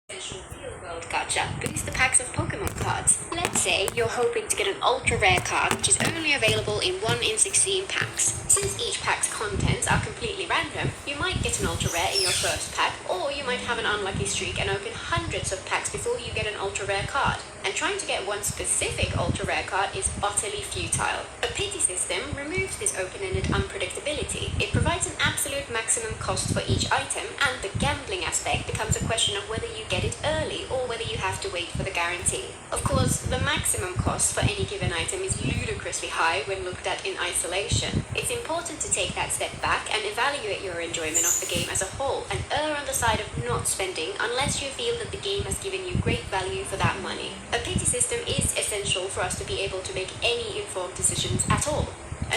Special real-world gacha boost the packs of Pokemon cards. Let's say you're hoping to get an ultra-rare card which is only available in 1 in 16 packs. Since each pack's contents are completely random, you might get an ultra-rare in your first pack, or you might have an unlucky streak and open hundreds of packs before you get an ultra-rare card. And trying to get one specific ultra-rare card is utterly futile. A pity system removes this open-ended unpredictability. It provides an absolute maximum cost for each item, and the gambling aspect becomes a question of whether you get it early or whether you have to wait for the guarantee. Of course, the maximum cost for any given item is ludicrously high when looked at in isolation. It's important to take that step back and evaluate your enjoyment of the game as a whole, and err on the side of not spending unless you feel that the game has given you great value for that money. A pity system is essential for us to be able to make any informed decisions at all.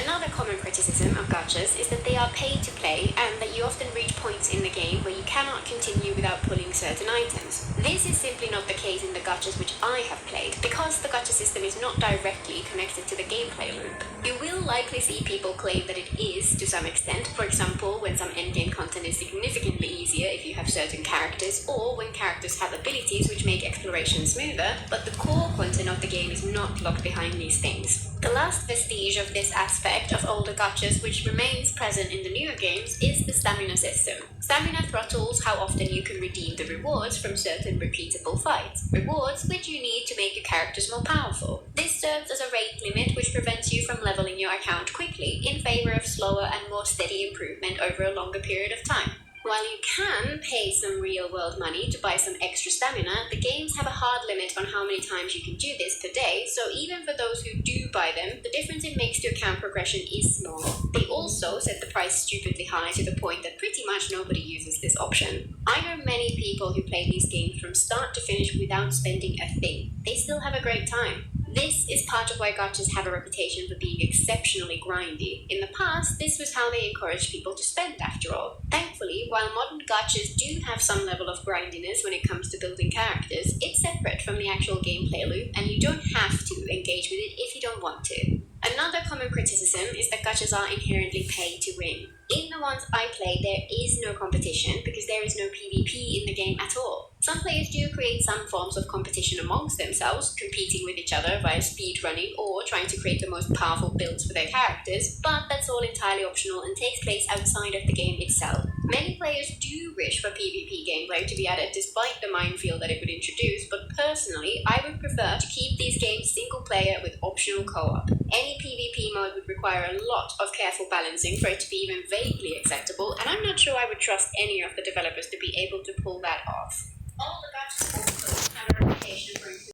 Another common criticism of gachas is that they are paid to play and that you often reach points in the game where you cannot continue without pulling certain items. This is simply not the case in the gachas which I have played, because the gacha system is not directly connected to the gameplay loop. You will likely see people claim that it is to some extent, for example when some endgame content is significantly easier if you have certain characters, or when characters have abilities which make exploration smoother, but the core content of the game is not locked behind these things. The last vestige of this aspect of older gachas which remains present in the newer games is the stamina system. Stamina throttles how often you can redeem the rewards from certain repeatable fights, rewards which you need to make your characters more powerful. This serves as a rate limit which prevents you from leveling your account quickly in favor of slower and more steady improvement over a longer period of time. While you can pay some real-world money to buy some extra stamina, the games have a hard limit on how many times you can do this per day, so even for those who do buy them, the difference it makes to account progression is small. They also set the price stupidly high to the point that pretty much nobody uses this option. I know many people who play these games from start to finish without spending a thing. They still have a great time. This is part of why gachas have a reputation for being exceptionally grindy. In the past, this was how they encouraged people to spend, after all. Thankfully, while modern gachas do have some level of grindiness when it comes to building characters, it's separate from the actual gameplay loop, and you don't have to engage with it if you don't want to. Another common criticism is that gachas are inherently pay to win. In the ones I play, there is no competition because there is no PvP in the game at all. Some players do create some forms of competition amongst themselves, competing with each other via speedrunning or trying to create the most powerful builds for their characters, but that's all entirely optional and takes place outside of the game itself. Many players do wish for PvP gameplay to be added despite the minefield that it would introduce, but personally, I would prefer to keep these games single player with optional co-op. Any PvP mode would require a lot of careful balancing for it to be even vaguely acceptable, and I'm not sure I would trust any of the developers to be able to pull that off. All the gachas